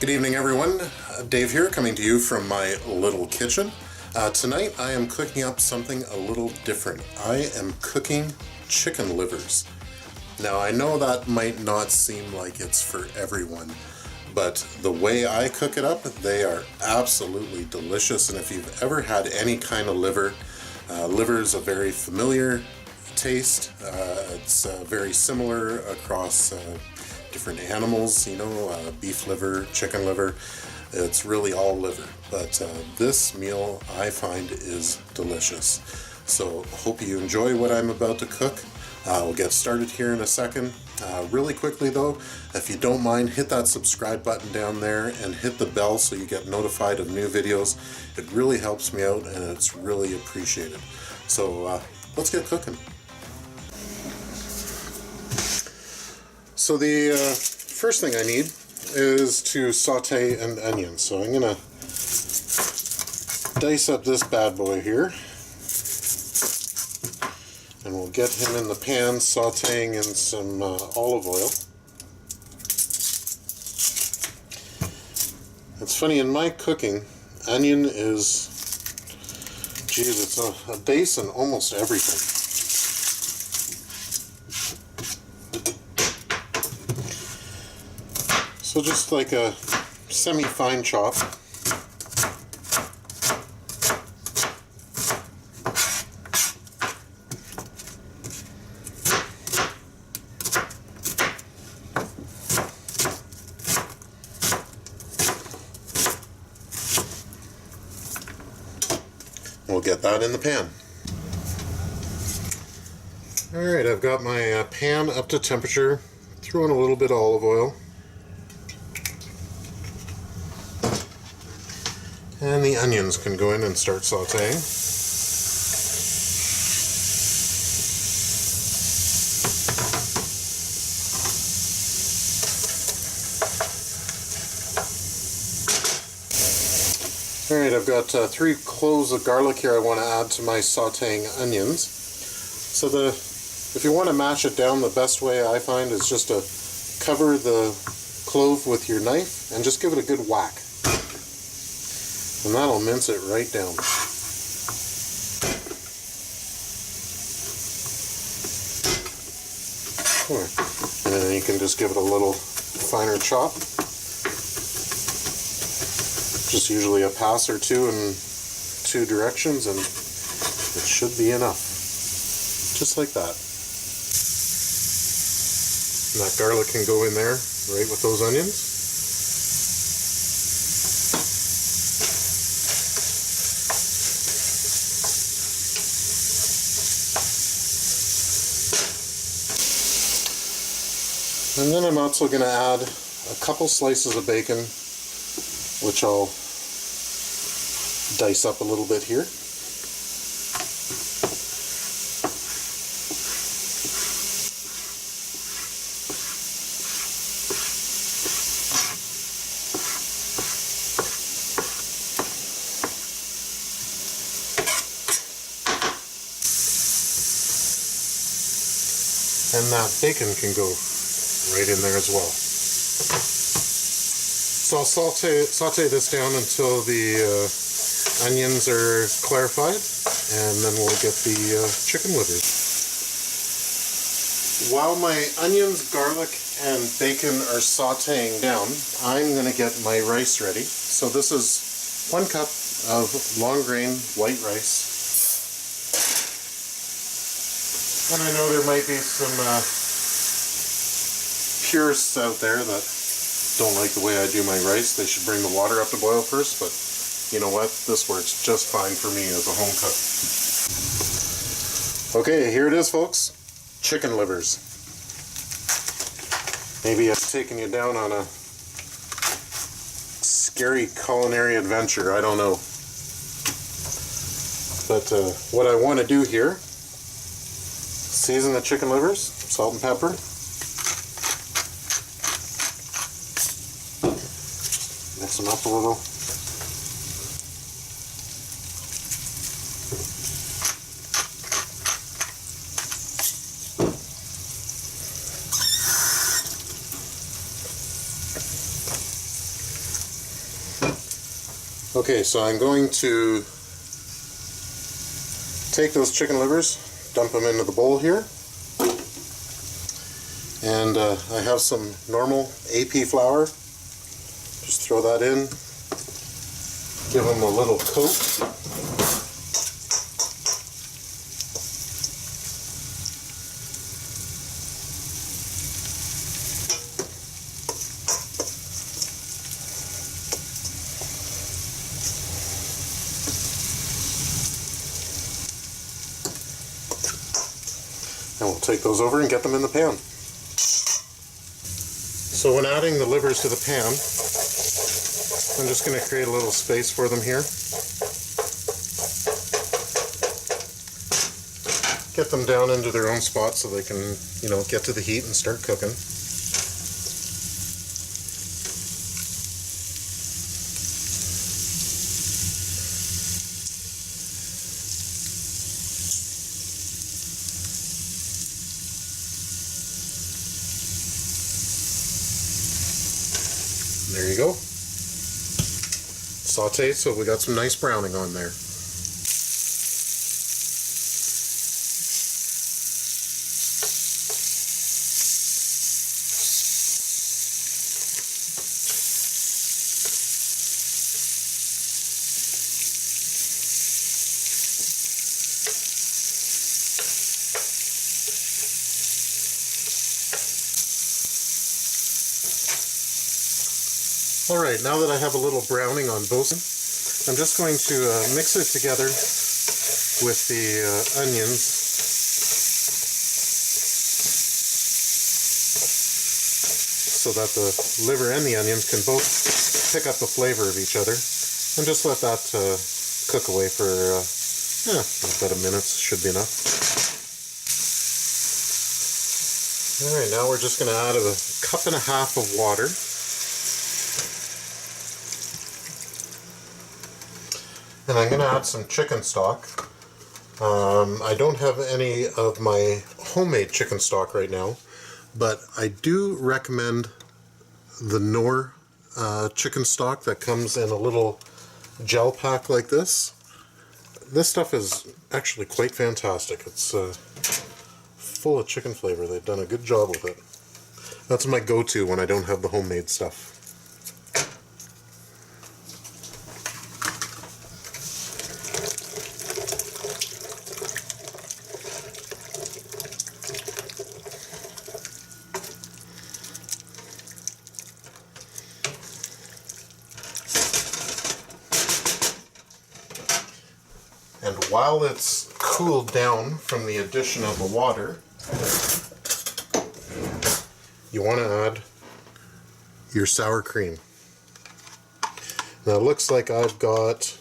Good evening, everyone. Dave here, coming to you from my little kitchen. Tonight I am cooking up something a little different. I am cooking chicken livers. Now I know that might not seem like it's for everyone, but the way I cook it up, they are absolutely delicious. And if you've ever had any kind of liver, liver is a very familiar taste. It's very similar across different animals, you know, beef liver, chicken liver. It's really all liver, but this meal I find is delicious. So hope you enjoy what I'm about to cook. We'll get started here in a second. Really quickly though, if you don't mind, hit that subscribe button down there and hit the bell so you get notified of new videos. It really helps me out and it's really appreciated. So let's get cooking. So the first thing I need is to saute an onion. So I'm gonna dice up this bad boy here, and we'll get him in the pan sauteing in some olive oil. It's funny, in my cooking, onion is, geez, it's a base in almost everything. So just like a semi-fine chop. We'll get that in the pan. Alright, I've got my pan up to temperature. Throw in a little bit of olive oil. And the onions can go in and start sauteing. Alright, I've got 3 cloves of garlic here I want to add to my sauteing onions. So if you want to mash it down, the best way I find is just to cover the clove with your knife and just give it a good whack. And that'll mince it right down. And then you can just give it a little finer chop. Just usually a pass or two in 2 directions, and it should be enough. Just like that. And that garlic can go in there right with those onions. And then I'm also going to add a couple slices of bacon, which I'll dice up a little bit here. And that bacon can go right in there as well. So I'll saute this down until the onions are clarified, and then we'll get the chicken livers. While my onions, garlic, and bacon are sauteing down, I'm going to get my rice ready. So this is 1 cup of long grain white rice. And I know there might be some purists out there that don't like the way I do my rice. They should bring the water up to boil first, but you know what? This works just fine for me as a home cook. Okay, here it is, folks. Chicken livers. Maybe I've taken you down on a scary culinary adventure, I don't know. But what I want to do here, season the chicken livers, salt and pepper. Mix them up a little. Okay, so I'm going to take those chicken livers, dump them into the bowl here, and I have some normal AP flour. Just throw that in, give them a little coat. And we'll take those over and get them in the pan. So when adding the livers to the pan, I'm just going to create a little space for them here. Get them down into their own spot so they can, get to the heat and start cooking. There you go. Saute so we got some nice browning on there. Alright, now that I have a little browning on both, I'm just going to mix it together with the onions so that the liver and the onions can both pick up the flavor of each other, and just let that cook away for about a minute. Should be enough. Alright, now we're just going to add a cup and a half of water. And I'm going to add some chicken stock. I don't have any of my homemade chicken stock right now, but I do recommend the Knorr chicken stock that comes in a little gel pack like this. This stuff is actually quite fantastic. It's full of chicken flavor. They've done a good job with it. That's my go-to when I don't have the homemade stuff. And while it's cooled down from the addition of the water, you want to add your sour cream. Now it looks like I've got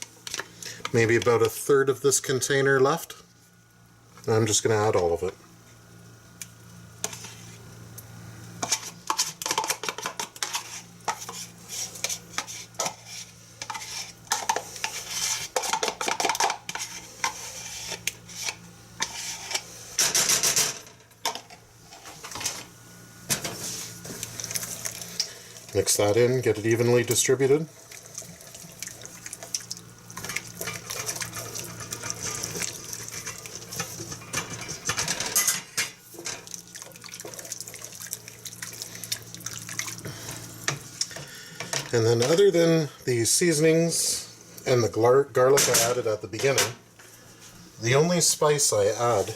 maybe about a third of this container left. And I'm just going to add all of it. Mix that in, get it evenly distributed. And then other than the seasonings and the garlic I added at the beginning, the only spice I add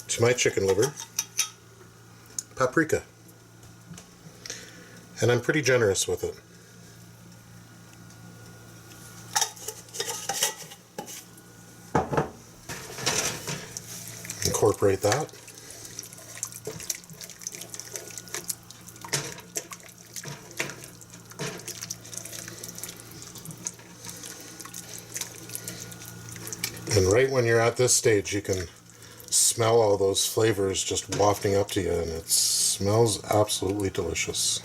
to my chicken liver, paprika. And I'm pretty generous with it. Incorporate that. And right when you're at this stage, you can smell all those flavors just wafting up to you, and it smells absolutely delicious.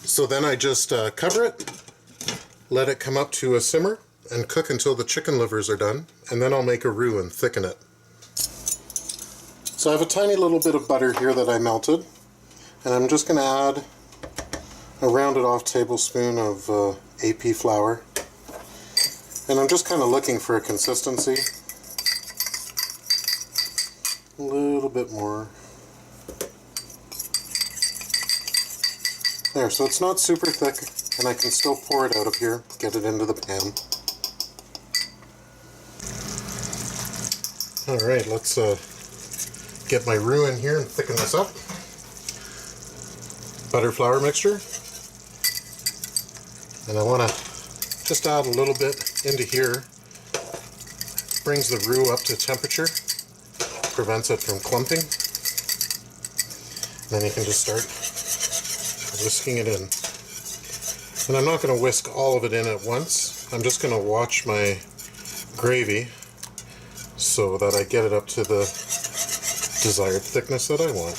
So then I just cover it, let it come up to a simmer, and cook until the chicken livers are done, and then I'll make a roux and thicken it. So I have a tiny little bit of butter here that I melted, and I'm just going to add a rounded off tablespoon of AP flour. And I'm just kind of looking for a consistency. A little bit more. There, so it's not super thick, and I can still pour it out of here, get it into the pan. Alright, let's get my roux in here and thicken this up. Butter flour mixture. And I want to just add a little bit into here. Brings the roux up to temperature, prevents it from clumping. And then you can just start whisking it in. And I'm not going to whisk all of it in at once. I'm just going to watch my gravy so that I get it up to the desired thickness that I want.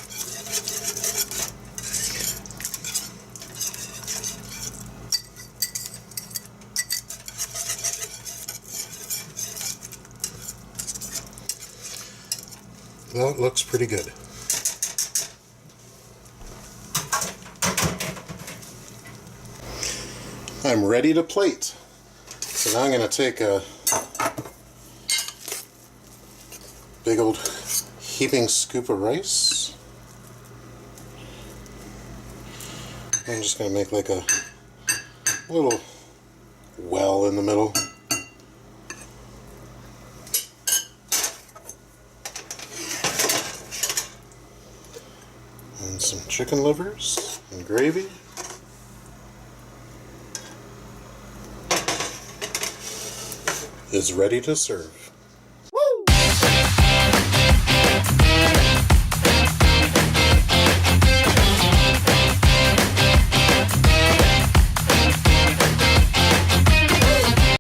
That looks pretty good. I'm ready to plate. So now I'm going to take a big old heaping scoop of rice. I'm just going to make like a little well in the middle. And some chicken livers and gravy. Is ready to serve.